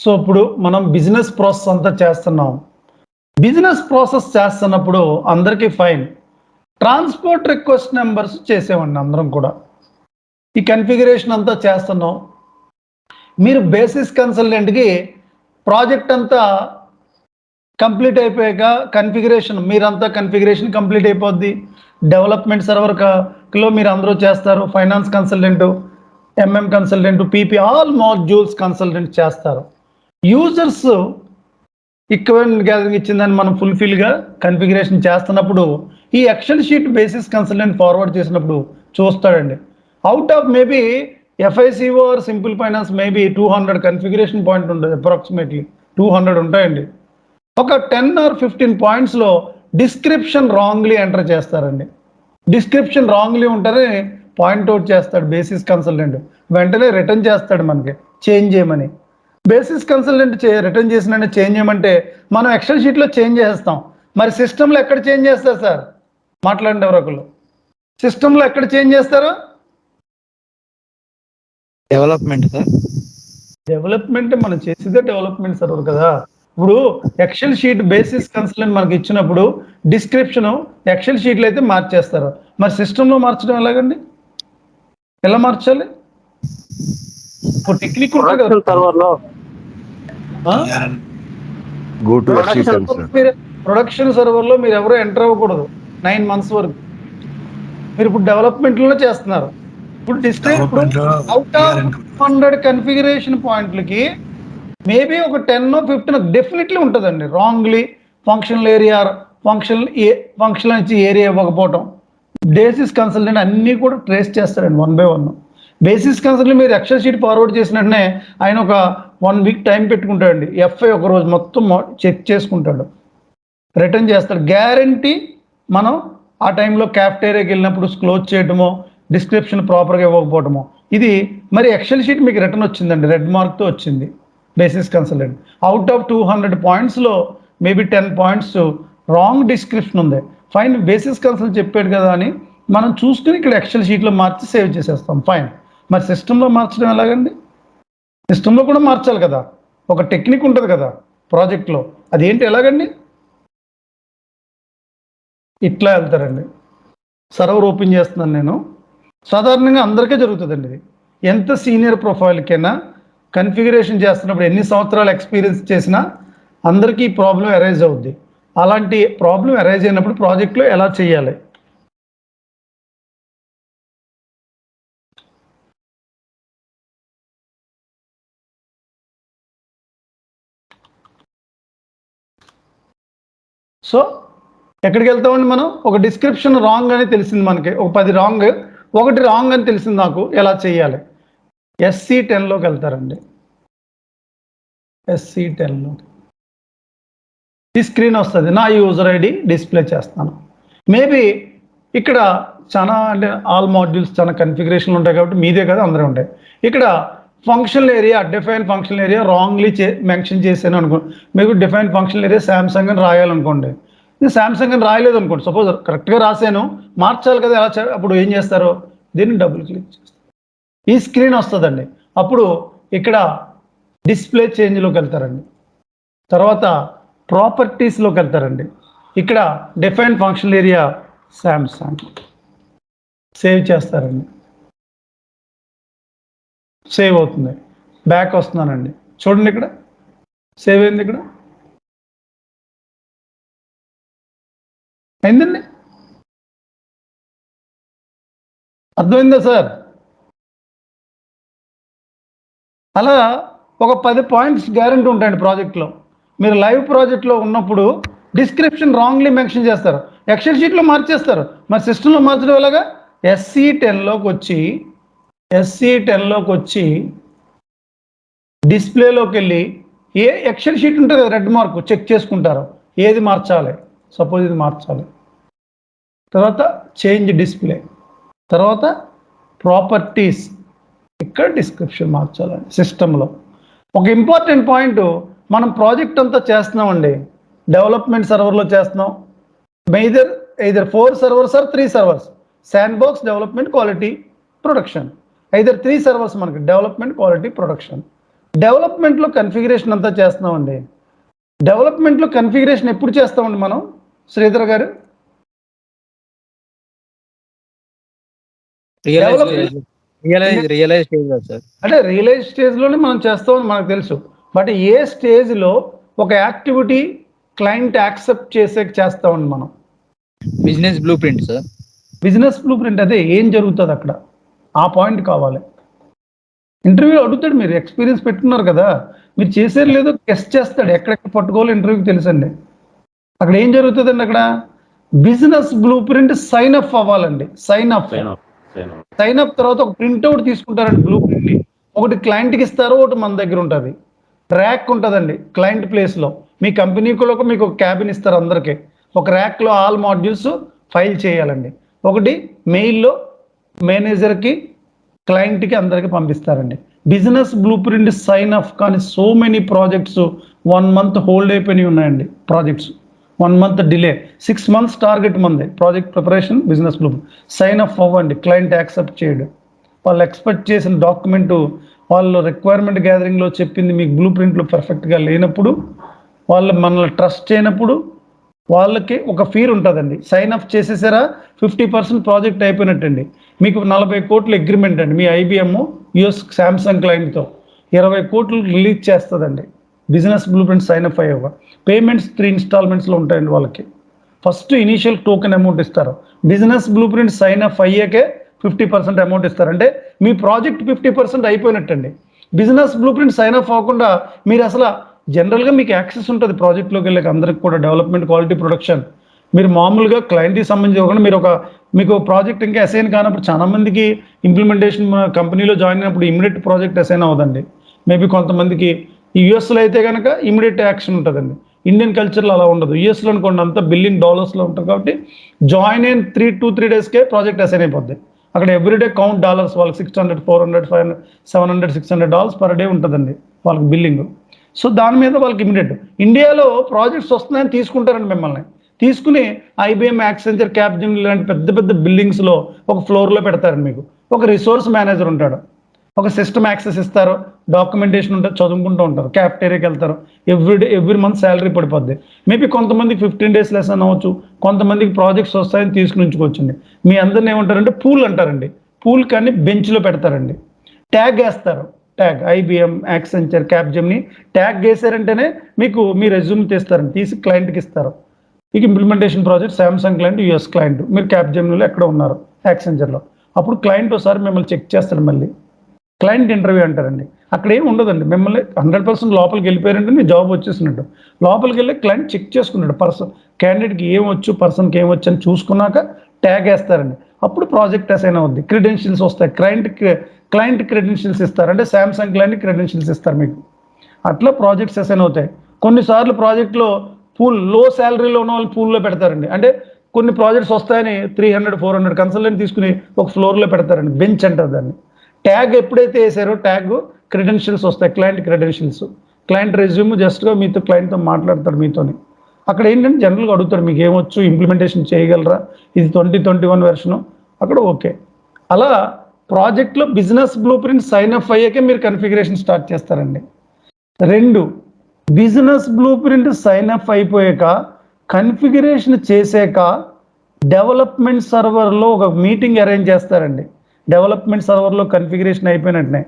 So ఇప్పుడు మనం business process అంతా చేస్తున్నాం. బిజినెస్ ప్రాసెస్ చేస్తున్నప్పుడు అందరికీ ఫైన్. ట్రాన్స్పోర్ట్ రిక్వెస్ట్ నెంబర్స్ చేసేవండి అందరం కూడా. ఈ కన్ఫిగరేషన్ అంతా చేస్తున్నాం. మీరు బేసిస్ కన్సల్టెంట్కి ప్రాజెక్ట్ అంతా కంప్లీట్ అయిపోయాక కన్ఫిగరేషన్ మీరంతా కన్ఫిగరేషన్ కంప్లీట్ అయిపోద్ది. డెవలప్మెంట్ సర్వర్లో మీరు అందరూ చేస్తారు. Finance consultant, MM consultant, PP all modules consultant చేస్తారు. యూజర్స్ ఈక్వెంట్ గ్యాదరింగ్ ఇచ్చిందని మనం ఫుల్ఫిల్గా కన్ఫిగరేషన్ చేస్తున్నప్పుడు ఈ excel sheet basis consultant forward చేసినప్పుడు చూస్తాడండి. Out of maybe FICO or simple finance maybe 200 configuration point ఉంటుంది. అప్రాక్సిమేట్లీ 200 ఉంటాయండి. ఒక 10 or 15 పాయింట్స్లో డిస్క్రిప్షన్ రాంగ్లీ ఎంటర్ చేస్తారండి. డిస్క్రిప్షన్ రాంగ్లీ ఉంటారని పాయింట్అవుట్ చేస్తాడు బేసిస్ కన్సల్టెంట్. వెంటనే రిటర్న్ చేస్తాడు మనకి చేంజ్ చేయమని. బేసిస్ కన్సల్టెంట్ రిటర్న్ చేసిన చేంజ్ చేయమంటే మనం ఎక్సెల్ షీట్లో చేంజ్ చేస్తాం. మరి సిస్టంలో ఎక్కడ చేంజ్ చేస్తారు సార్? మాట్లాడండి ఎవరొకళ్ళు. సిస్టంలో ఎక్కడ చేంజ్ చేస్తారు? Development sir. డెవలప్మెంట్ మనం చేసేదే డెవలప్మెంట్ సర్వర్ కదా. ఇప్పుడు ఎక్సెల్ షీట్ బేసిస్ కన్సల్టెంట్ మనకి ఇచ్చినప్పుడు డిస్క్రిప్షన్ ఎక్సెల్ షీట్లో అయితే మార్చేస్తారు. మరి సిస్టంలో మార్చడం ఎలాగండి? ఎలా మార్చాలి? టెక్నిక్ ఉంటుంది కదా సర్వర్లో. ప్రొడక్షన్ సర్వర్లో మీరు ఎవరు ఎంటర్ అవ్వకూడదు 9 months వరకు. మీరు ఇప్పుడు డెవలప్మెంట్లో చేస్తున్నారు. ఇప్పుడు అవుట్ ఆఫ్ 100 కన్ఫిగరేషన్ పాయింట్లకి మేబీ ఒక 10 or 15 డెఫినెట్లీ ఉంటుందండి. రాంగ్లీ ఫంక్షనల్ ఏరియా ఫంక్షన్ నుంచి ఏరియా ఇవ్వకపోవటం. బేసిస్ కన్సల్టెంట్ అన్నీ కూడా ట్రేస్ చేస్తారండి 1 by 1. బేసిస్ కన్సల్టెంట్ మీరు ఎక్సెల్ షీట్ ఫార్వర్డ్ చేసిన వెంటనే ఆయన ఒక 1 week టైం పెట్టుకుంటాడండి. ఎఫ్ఐ ఒక రోజు మొత్తం చెక్ చేసుకుంటాడు, రిటర్న్ చేస్తాడు. గ్యారంటీ మనం ఆ టైంలో క్యాఫ్టేరియాకి వెళ్ళినప్పుడు క్లోజ్ చేయటమో, డిస్క్రిప్షన్ ప్రాపర్గా ఇవ్వకపోవటమో. ఇది మరి ఎక్సెల్ షీట్ మీకు రిటర్న్ వచ్చిందండి, రెడ్ మార్క్తో వచ్చింది బేసిస్ కన్సల్టెంట్. అవుట్ ఆఫ్ 200 పాయింట్స్లో మేబీ 10 points రాంగ్ డిస్క్రిప్షన్ ఉంది. ఫైన్, బేసిస్ కన్సల్టెంట్ చెప్పాడు కదా అని మనం చూసుకుని ఇక్కడ ఎక్సెల్ షీట్లో మార్చి సేవ్ చేసేస్తాం. ఫైన్. మరి సిస్టంలో మార్చడం ఎలాగండి? సిస్టంలో కూడా మార్చాలి కదా, ఒక టెక్నిక్ ఉంటుంది కదా ప్రాజెక్ట్లో. అదేంటి ఎలాగండి? ఇట్లా వెళ్తారండి. సర్వర్ ఓపెన్ చేస్తున్నాను నేను. సాధారణంగా అందరికీ జరుగుతుందండి ఇది. ఎంత సీనియర్ ప్రొఫైల్కైనా కన్ఫిగరేషన్ చేస్తున్నప్పుడు ఎన్ని సంవత్సరాలు ఎక్స్పీరియన్స్ చేసినా అందరికీ ఈ ప్రాబ్లం అరైజ్ అవుద్ది. అలాంటి ప్రాబ్లం అరైజ్ అయినప్పుడు ప్రాజెక్ట్లో ఎలా చేయాలి? సో ఎక్కడికి వెళ్తామండి మనం? ఒక డిస్క్రిప్షన్ రాంగ్ అని తెలిసింది మనకి, ఒక 10 రాంగ్, ఒకటి రాంగ్ అని తెలిసింది నాకు. ఎలా చేయాలి? SC10లోకి వెళ్తారండి. SC10లో ఈ స్క్రీన్ వస్తుంది. నా యూజర్ ఐడి డిస్ప్లే చేస్తాను. మేబీ ఇక్కడ చాలా అంటే ఆల్ మాడ్యూల్స్ చాలా కన్ఫిగరేషన్లు ఉంటాయి కాబట్టి మీదే కదా అందరూ ఉంటాయి. ఇక్కడ functional area, define functional area wrongly mention చేశాను అనుకో. మీకు డిఫైన్ ఫంక్షనల్ ఏరియా శాంసంగ్ అని రాయాలనుకోండి. నేను శాంసంగ్ అని రాయలేదు అనుకోండి. సపోజ్ కరెక్ట్గా రాశాను, మార్చాలి కదా. ఎలా అప్పుడు ఏం చేస్తారు? దీన్ని డబుల్ క్లిక్ చేస్తారు, ఈ స్క్రీన్ వస్తుందండి. అప్పుడు ఇక్కడ డిస్ప్లే చేంజ్లోకి వెళ్తారండి. తర్వాత ప్రాపర్టీస్లోకి వెళ్తారండి. ఇక్కడ define functional area Samsung save చేస్తారండి. సేవ్ అవుతుంది. బ్యాక్ వస్తున్నానండి. చూడండి ఇక్కడ సేవ్ అయింది. ఇక్కడ అయిందండి. అర్థమైందా సార్? అలా ఒక 10 పాయింట్స్ గ్యారెంటీ ఉంటాయండి ప్రాజెక్ట్లో. మీరు లైవ్ ప్రాజెక్ట్లో ఉన్నప్పుడు డిస్క్రిప్షన్ రాంగ్లీ మెన్షన్ చేస్తారు, ఎక్సెల్ షీట్లో మార్చేస్తారు. మరి సిస్టంలో మార్చడం ఎలాగా? SC10లోకి వచ్చి డిస్ప్లేలోకి వెళ్ళి ఏ ఎక్సెల్ షీట్ ఉంటుంది కదా రెడ్ మార్క్, చెక్ చేసుకుంటారు ఏది మార్చాలి. సపోజ్ ఇది మార్చాలి. తర్వాత చేంజ్ డిస్ప్లే, తర్వాత ప్రాపర్టీస్, ఇక్కడ డిస్క్రిప్షన్ మార్చాలండి. సిస్టంలో ఒక ఇంపార్టెంట్ పాయింట్, మనం ప్రాజెక్ట్ అంతా చేస్తున్నామండి. డెవలప్మెంట్ సర్వర్లో చేస్తున్నాం. either 4 servers or 3 servers. Sandbox, development, quality, production. either 3 servers మనకి డెవలప్మెంట్, క్వాలిటీ, ప్రొడక్షన్. డెవలప్మెంట్లో కన్ఫిగరేషన్ అంతా చేస్తున్నామండి. డెవలప్మెంట్లో కన్ఫిగరేషన్ ఎప్పుడు చేస్తామండి మనం శ్రీధర్ గారు? అంటే రియలైజ్ స్టేజ్లోనే మనం చేస్తామని మనకు తెలుసు. బట్ ఏ స్టేజ్లో ఒక యాక్టివిటీ క్లయింట్ యాక్సెప్ట్ చేస్తామండి మనం? Business blue print sir. Business blue print అదే ఏం జరుగుతుంది అక్కడ, ఆ పాయింట్ కావాలి. ఇంటర్వ్యూ అడుగుతాడు, మీరు ఎక్స్పీరియన్స్ పెట్టుకున్నారు కదా, మీరు చేసేది లేదో టెస్ట్ చేస్తాడు, ఎక్కడెక్కడ పట్టుకోవాలో ఇంటర్వ్యూకి తెలుసండి. అక్కడ ఏం జరుగుతుందండి, అక్కడ business blue print sign up అవ్వాలండి. సైన్ అప్ తర్వాత ఒక ప్రింట్అవుట్ తీసుకుంటారండి బ్లూ ప్రింట్ని. ఒకటి క్లయింట్కి ఇస్తారు, ఒకటి మన దగ్గర ఉంటుంది. ర్యాక్ ఉంటుందండి క్లయింట్ ప్లేస్లో. మీ కంపెనీలో మీకు ఒక క్యాబిన్ ఇస్తారు అందరికీ. ఒక ర్యాక్లో ఆల్ మాడ్యూల్స్ ఫైల్ చేయాలండి. ఒకటి మెయిల్లో మేనేజర్కి, క్లయింట్కి అందరికీ పంపిస్తారండి. Business blue print sign up కానీ so many projects 1 month hold అయిపోయినాయి ఉన్నాయండి. Projects 1 month delay, 6 months target మంది. Project preparation, business blue sign up అవ్వండి, క్లయింట్ యాక్సెప్ట్ చేయడం. వాళ్ళు ఎక్స్పెక్ట్ చేసిన డాక్యుమెంటు వాళ్ళు రిక్వైర్మెంట్ గ్యాదరింగ్లో చెప్పింది మీకు బ్లూ ప్రింట్లో పర్ఫెక్ట్గా లేనప్పుడు, వాళ్ళు మనల్ని ట్రస్ట్ చేయనప్పుడు వాళ్ళకి ఒక ఫీర్ ఉంటుందండి. సైన్ అప్ చేసేసారా 50% ప్రాజెక్ట్ అయిపోయినట్టండి. మీకు 40 కోట్ల అగ్రిమెంట్ అండి. మీ ఐబిఎం యుఎస్ శాంసంగ్ క్లయింట్తో 20 కోట్లు రిలీజ్ చేస్తుందండి business blue print sign up అయ్యాక. పేమెంట్స్ 3 installmentsలో ఉంటాయండి వాళ్ళకి. ఫస్ట్ ఇనీషియల్ టోకెన్ అమౌంట్ ఇస్తారు. Business blue print sign up అయ్యాకే 50% అమౌంట్ ఇస్తారు. అంటే మీ ప్రాజెక్ట్ 50% అయిపోయినట్టండి. Business blue print sign up అవ్వకుండా మీరు అసలు జనరల్గా మీకు యాక్సెస్ ఉంటుంది ప్రాజెక్ట్లోకి వెళ్ళాక అందరికి కూడా. డెవలప్మెంట్, క్వాలిటీ, ప్రొడక్షన్ మీరు మామూలుగా క్లయింట్కి సంబంధించి ఇవ్వకుండా మీరు మీకు ప్రాజెక్ట్ ఇంకా అసైన్ కానప్పుడు, చాలా మందికి ఇంప్లిమెంటేషన్ కంపెనీలో జాయిన్ అయినప్పుడు ఇమీడియట్ ప్రాజెక్ట్ అసైన్ అవ్వదండి. మేబీ కొంతమందికి ఈ యూఎస్లో అయితే కనుక ఇమీడియట్ యాక్షన్ ఉంటుందండి. ఇండియన్ కల్చర్లో అలా ఉండదు. యూఎస్లో అనుకోండి అంతా బిల్లింగ్ డాలర్స్లో ఉంటుంది కాబట్టి జాయిన్ అయిన 3 daysకే ప్రాజెక్ట్ అసైన్ అయిపోద్ది. అక్కడ ఎవ్రీడే కౌంట్ డాలర్స్ వాళ్ళకి $600, $400, $500, $700, $600 per day ఉంటుందండి వాళ్ళకి బిల్లింగ్. సో దాని మీద వాళ్ళకి ఇమీడియట్. ఇండియాలో ప్రాజెక్ట్స్ వస్తున్నాయని తీసుకుంటారండి మిమ్మల్ని. తీసుకుని ఐబిఎం, యాక్సెంచర్, క్యాప్జెమినీ లాంటి పెద్ద పెద్ద బిల్డింగ్స్లో ఒక ఫ్లోర్లో పెడతారండి. మీకు ఒక రిసోర్స్ మేనేజర్ ఉంటాడు, ఒక సిస్టమ్ యాక్సెస్ ఇస్తారు, డాక్యుమెంటేషన్ ఉంటుంది, చదువుకుంటూ ఉంటారు, క్యాఫ్టేరియాకి వెళ్తారు. ఎవ్రీ మంత్ శాలరీ పడిపోద్ది. మేబీ కొంతమందికి 15 days లెసన్ అవ్వచ్చు, కొంతమందికి ప్రాజెక్ట్స్ వస్తాయని తీసుకుని ఉంచుకోవచ్చండి. మీ అందరిని ఏమంటారంటే పూల్ అంటారండి. పూల్ కానీ బెంచ్లో పెడతారండి. ట్యాగ్ వేస్తారు, tag IBM, Accenture, Capgemini tag వేసారంటేనే మీకు మీ రెజ్యూమ్ తీస్తారండి, తీసి క్లయింట్కి ఇస్తారు. మీకు implementation project Samsung client, US client, మీరు క్యాప్జెమినీలో ఎక్కడ ఉన్నారు, యాక్సెంచర్లో. అప్పుడు క్లయింట్ ఒకసారి మిమ్మల్ని చెక్ చేస్తాడు. మళ్ళీ క్లయింట్ ఇంటర్వ్యూ అంటారండి. అక్కడ ఏం ఉండదండి, మిమ్మల్ని 100% లోపలికి వెళ్ళిపోయారంటే మీ జాబ్ వచ్చేసినట్టు. లోపలికి వెళ్ళి క్లయింట్ చెక్ చేసుకున్నాడు క్యాండిడేట్కి ఏం వచ్చు, పర్సన్కి ఏం వచ్చు అని చూసుకున్నాక ట్యాగ్ వేస్తారండి. అప్పుడు ప్రాజెక్ట్ అసైన్ అవుద్ది, క్రెడెన్షియల్స్ వస్తాయి. క్లయింట్ క్రెడెన్షియల్స్ ఇస్తారు, అంటే శాంసంగ్ క్లయింట్ క్రెడెన్షియల్స్ ఇస్తారు మీకు. అట్లా ప్రాజెక్ట్స్ అసైన్ అవుతాయి. కొన్నిసార్లు ప్రాజెక్ట్లో లో శాలరీలో ఉన్న వాళ్ళు పూల్లో పెడతారండి. అంటే కొన్ని ప్రాజెక్ట్స్ వస్తాయని 300, 400 కన్సల్టెంట్ తీసుకుని ఒక ఫ్లోర్లో పెడతారండి. బెంచ్ అంటారు దాన్ని. ట్యాగ్ ఎప్పుడైతే వేసారో ట్యాగ్ క్రెడెన్షియల్స్ వస్తాయి, క్లయింట్ క్రెడెన్షియల్స్. క్లయింట్ రెజ్యూమ్ జస్ట్గా మీతో క్లయింట్తో మాట్లాడతాడు మీతోని. అక్కడ ఏంటంటే జనరల్గా అడుగుతాడు మీకు ఏమొచ్చు, ఇంప్లిమెంటేషన్ చేయగలరా, ఇది 2021 వెర్షను, అక్కడ ఓకే. అలా ప్రాజెక్ట్లో business blue print sign up అయ్యాకే మీరు కన్ఫిగరేషన్ స్టార్ట్ చేస్తారండి. 2, business blue print sign up అయిపోయాక కన్ఫిగరేషన్ చేసాక డెవలప్మెంట్ సర్వర్లో ఒక మీటింగ్ అరేంజ్ చేస్తారండి. డెవలప్మెంట్ సర్వర్లో కన్ఫిగరేషన్ అయిపోయినట్టునే.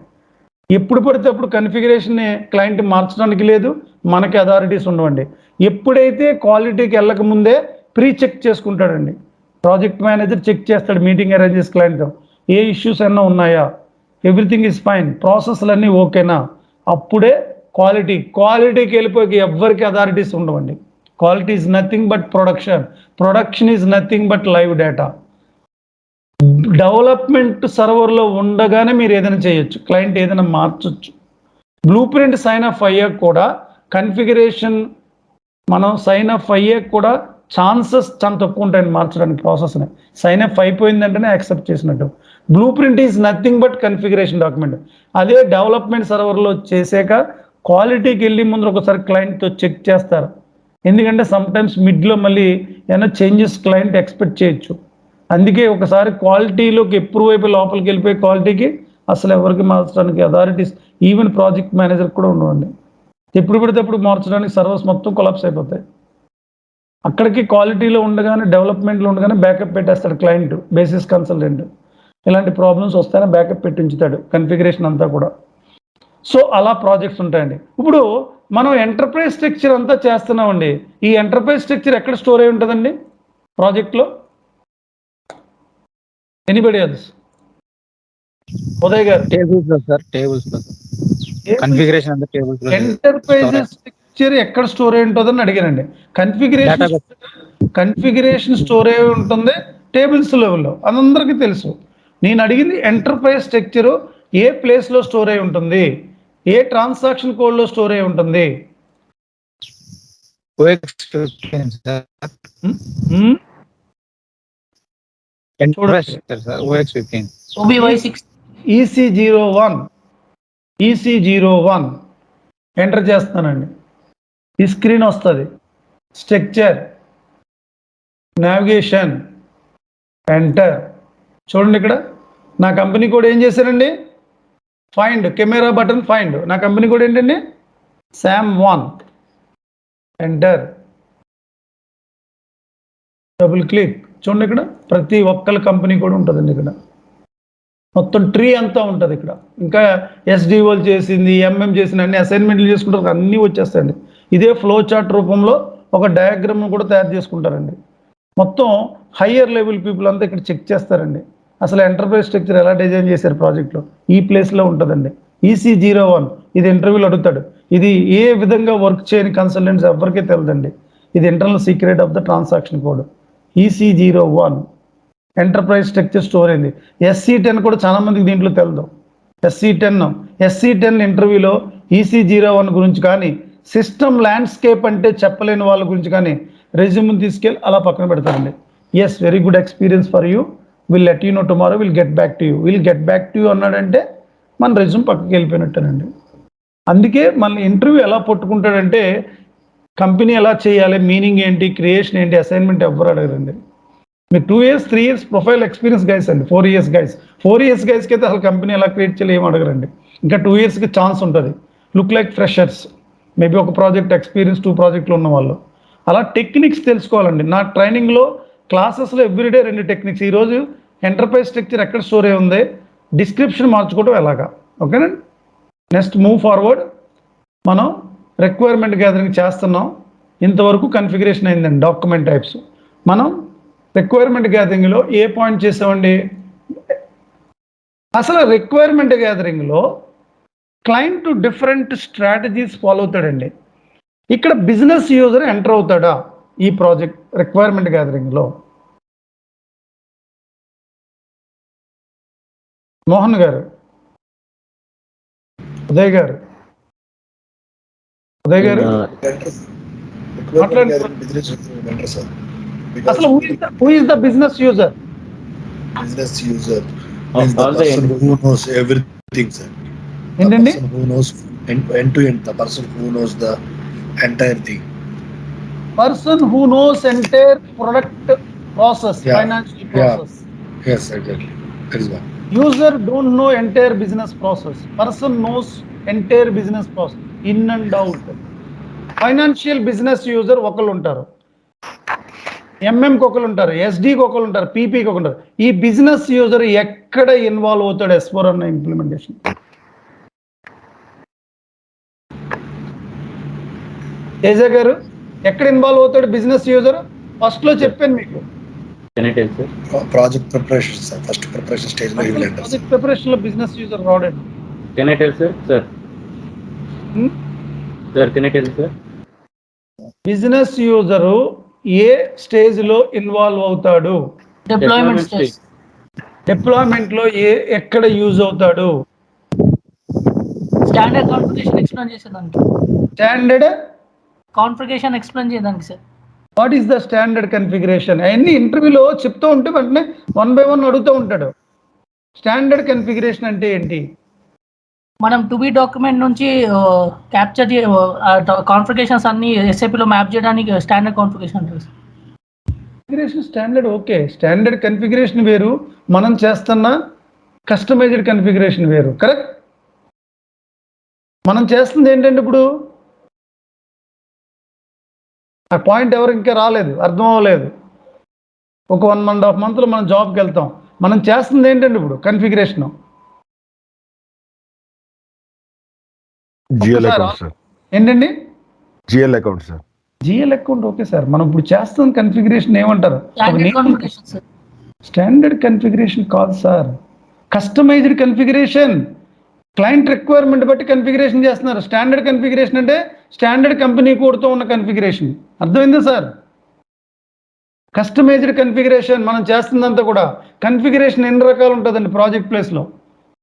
ఎప్పుడు పడితే అప్పుడు కన్ఫిగరేషన్ని క్లయింట్ మార్చడానికి లేదు, మనకి అథారిటీస్ ఉండవండి. ఎప్పుడైతే క్వాలిటీకి వెళ్ళక ముందే ప్రీ చెక్ చేసుకుంటాడండి. ప్రాజెక్ట్ మేనేజర్ చెక్ చేస్తాడు, మీటింగ్ అరేంజ్ చేసి క్లయింట్తో ఏ ఇష్యూస్ అన్నా ఉన్నాయా, ఎవ్రీథింగ్ ఈజ్ ఫైన్, ప్రాసెస్లన్నీ ఓకేనా. అప్పుడే క్వాలిటీకి వెళ్ళిపోయి ఎవ్వరికి అథారిటీస్ ఉండవండి. Quality is nothing but production is nothing but live data. Development సర్వర్లో ఉండగానే మీరు ఏదైనా చేయొచ్చు, క్లయింట్ ఏదైనా మార్చొచ్చు. బ్లూ ప్రింట్ సైన్ అప్ అయ్యాక కూడా కన్ఫిగరేషన్ మనం సైన్ అప్ అయ్యాక కూడా ఛాన్సెస్ చాలా తక్కువ ఉంటాయండి మార్చడానికి ప్రాసెస్ని. సైన్ అప్ అయిపోయిందంటేనే యాక్సెప్ట్ చేసినట్టు. Blue print is nothing but configuration document. అదే డెవలప్మెంట్ సర్వర్లో చేసాక క్వాలిటీకి వెళ్ళి ముందు ఒకసారి క్లయింట్తో చెక్ చేస్తారు. ఎందుకంటే సమ్టైమ్స్ మిడ్లో మళ్ళీ ఏమైనా చేంజెస్ క్లయింట్ ఎక్స్పెక్ట్ చేయొచ్చు. అందుకే ఒకసారి క్వాలిటీలోకి ఎప్పుడు వైపు లోపలికి వెళ్ళిపోయి క్వాలిటీకి అసలు ఎవరికి మార్చడానికి అథారిటీస్, ఈవెన్ ప్రాజెక్ట్ మేనేజర్ కూడా ఉండవండి. ఎప్పుడు పడితే అప్పుడు మార్చడానికి సర్వర్స్ మొత్తం కొలాప్స్ అయిపోతాయి. అక్కడికి క్వాలిటీలో ఉండగానే, డెవలప్మెంట్లో ఉండగానే బ్యాకప్ పెట్టేస్తాడు క్లయింట్, బేసిస్ కన్సల్టెంట్. ఇలాంటి ప్రాబ్లమ్స్ వస్తాయని బ్యాకప్ పెట్టి ఉంచుతాడు కన్ఫిగరేషన్ అంతా కూడా. సో అలా ప్రాజెక్ట్స్ ఉంటాయండి. ఇప్పుడు మనం ఎంటర్ప్రైజ్ స్ట్రక్చర్ అంతా చేస్తున్నామండి. ఈ ఎంటర్ప్రైజ్ స్ట్రక్చర్ ఎక్కడ స్టోర్ అయి ఉంటుందండి ప్రాజెక్ట్లో? Anybody else? ఉదయ్ గారు. టేబుల్స్ లో సార్, టేబుల్స్ లో కన్ఫిగరేషన్ అంతా టేబుల్స్ లో. ఎంటర్ప్రైజ్ స్ట్రక్చర్ ఎక్కడ స్టోర్ అయి ఉంటుందని అడిగానండి. కన్ఫిగరేషన్ స్టోర్ అయి ఉంటుంది టేబుల్స్ లెవెల్లో, అందరికీ తెలుసు. నేను అడిగింది ఎంటర్ప్రైజ్ స్ట్రక్చర్ ఏ ప్లేస్లో స్టోర్ అయి ఉంటుంది, ఏ ట్రాన్సాక్షన్ కోడ్లో స్టోర్ అయి ఉంటుంది? EC01 ఎంటర్ చేస్తానండి. ఈ స్క్రీన్ వస్తుంది. Structure, navigation, enter. చూడండి ఇక్కడ నా కంపెనీ కోడ్ ఏం చేశారండి? Find, camera button find. నా కంపెనీ కోడ్ ఏంటండి? SAM1. Enter, double click. చూడండి ఇక్కడ ప్రతి ఒక్కరి కంపెనీ కూడా ఉంటుందండి. ఇక్కడ మొత్తం ట్రీ అంతా ఉంటుంది. ఇక్కడ ఇంకా SDOలు చేసింది, MM చేసింది, అన్ని అసైన్మెంట్లు చేసుకుంటారు, అన్నీ వచ్చేస్తాయండి. ఇదే ఫ్లో చార్ట్ రూపంలో ఒక డయాగ్రామ్ కూడా తయారు చేసుకుంటారండి. మొత్తం హయ్యర్ లెవెల్ పీపుల్ అంతా ఇక్కడ చెక్ చేస్తారండి. అసలు ఎంటర్ప్రైజ్ స్ట్రక్చర్ ఎలా డిజైన్ చేశారు ప్రాజెక్ట్లో, ఈ ప్లేస్లో ఉంటుందండి. EC01 ఇది ఇంటర్వ్యూలో అడుగుతాడు. ఇది ఏ విధంగా వర్క్ చేయని కన్సల్టెంట్స్ ఎవరికీ తెలియదండి. ఇది internal secret of the transaction code. EC01 enterprise structure store అయింది. SC10 కూడా చాలా మందికి దీంట్లో తెలియదు. SC10 ఇంటర్వ్యూలో EC01 గురించి కానీ, సిస్టమ్ ల్యాండ్స్కేప్ అంటే చెప్పలేని వాళ్ళ గురించి కానీ రెజ్యూమ్ తీసుకెళ్ళి అలా పక్కన పెడతారండి. Yes, very good experience for you, will let you know tomorrow, will get back to you. Will get back to you అన్నాడంటే మన రెజ్యూమ్ పక్కకి వెళ్ళిపోయినట్టేనండి. అందుకే మన ఇంటర్వ్యూ ఎలా పట్టుకుంటాడంటే కంపెనీ ఎలా చేయాలి, మీనింగ్ ఏంటి, క్రియేషన్ ఏంటి, అసైన్మెంట్ ఎవ్వరు అడగరండి. మీరు 2 years 3 years profile experience guys అండి. 4 years గైస్, 4 years గైస్కి అయితే అసలు కంపెనీ ఎలా క్రియేట్ చేయాలి ఏం అడగరండి. ఇంకా 2 yearsకి ఛాన్స్ ఉంటుంది. లుక్ లైక్ ఫ్రెషర్స్, మేబీ ఒక ప్రాజెక్ట్ ఎక్స్పీరియన్స్ 2 ప్రాజెక్టులు ఉన్న వాళ్ళు. అలా టెక్నిక్స్ తెలుసుకోవాలండి. నా ట్రైనింగ్లో క్లాసెస్లో ఎవ్రీడే 2 టెక్నిక్స్. ఈరోజు ఎంటర్ప్రైజ్ స్ట్రక్చర్ ఎక్కడ స్టోర్ అయి ఉంది, డిస్క్రిప్షన్ మార్చుకోవడం ఎలాగా. ఓకేనండి. Next move forward. మనం రిక్వైర్మెంట్ గ్యాదరింగ్ చేస్తున్నాం. ఇంతవరకు కన్ఫిగరేషన్ అయిందండి, డాక్యుమెంట్ టైప్స్. మనం రిక్వైర్మెంట్ గ్యాదరింగ్లో ఏ పాయింట్ చేసామండి? అసలు రిక్వైర్మెంట్ గ్యాదరింగ్లో క్లయింట్ డిఫరెంట్ స్ట్రాటజీస్ ఫాలో అవుతాడండి. ఇక్కడ బిజినెస్ యూజర్ ఎంటర్ అవుతాడా ఈ ప్రాజెక్ట్ రిక్వైర్మెంట్ గ్యాదరింగ్లో? మోహన్ గారు, ఉదయ్ గారు, మాట్లాడండి. అసలు who is the business user? Business user is the person who knows everything, sir. The ఏంటండి? person who knows end to end, the person who knows the entire thing. Person who knows entire product process, Yeah. financial process. Yes, exactly. That is one. User don't know entire business process. Person knows entire business process, in and out. Financial business user ఒకళ్ళు ఉంటారు, ఎంఎంకి ఒకళ్ళు ఉంటారు, ఎస్డీకి ఒకళ్ళు ఉంటారు, పీపీకి ఒకళ్ళు ఉంటారు. ఈ business user ఎక్కడ ఇన్వాల్వ్ అవుతాడు S4 అన్న ఇంప్లిమెంటేషన్? తేజ గారు, ఎక్కడ ఇన్వాల్వ్ అవుతాడు బిజినెస్ యూజర్? ఫస్ట్లో చెప్పాను మీకు. Project preparation, sir. First preparation stage లో he will enter. Project preparation లో బిజినెస్ యూజర్ రాడండి. Can I tell, sir? Sir, can I tell, sir? Business user ఏ స్టేజ్ లో ఇన్వాల్వ్ అవుతాడు? Deployment stage. డిప్లాయ్మెంట్ లో ఎక్కడ యూజ్ అవుతాడు? స్టాండర్డ్ కాన్ఫిగరేషన్ ఎక్స్ప్లెయిన్ చేసేదానికి. స్టాండర్డ్ కాన్ఫిగరేషన్ ఎక్స్ప్లెయిన్ చేయడానికి sir. What is the standard configuration? అవన్నీ ఇంటర్వ్యూలో చెప్తూ ఉంటే వెంటనే 1 by 1 అడుగుతూ ఉంటాడు. స్టాండర్డ్ కన్ఫిగరేషన్ అంటే ఏంటి? మనం టు బి డాక్యుమెంట్ నుంచి క్యాప్చర్ కాన్ఫిగరేషన్స్ అన్ని ఎస్ఏపీలో మ్యాప్ చేయడానికి స్టాండర్డ్ కాన్ఫిగరేషన్ ఉంటుంది. Configuration standard okay. Standard configuration వేరు, మనం చేస్తున్న కస్టమైజ్డ్ కన్ఫిగరేషన్ వేరు. కరెక్ట్? మనం చేస్తుంది ఏంటంటే ఇప్పుడు ఆ పాయింట్ ఎవరికి ఇంకా రాలేదు, అర్థం అవ్వలేదు. ఒక 1.5 monthలో మనం జాబ్కి వెళ్తాం. మనం చేస్తుంది ఏంటంటే ఇప్పుడు కన్ఫిగరేషన్. GL account sir. ఏంటండి? GL account sir. GL account okay sir. మనం ఇప్పుడు చేస్తున్న కన్ఫిగరేషన్ ఏమంటారు? స్టాండర్డ్ కన్ఫిగరేషన్ కాదు sir, customized configuration. Client requirement బట్టి కన్ఫిగరేషన్ చేస్తున్నారు. స్టాండర్డ్ కన్ఫిగరేషన్ అంటే స్టాండర్డ్ కంపెనీ కోడ్తో ఉన్న కన్ఫిగరేషన్. అర్థమైందా సార్? కస్టమైజ్డ్ కన్ఫిగరేషన్ మనం చేస్తుందంతా కూడా. కన్ఫిగరేషన్ ఎన్ని రకాలు ఉంటుందండి ప్రాజెక్ట్ ప్లేస్లో?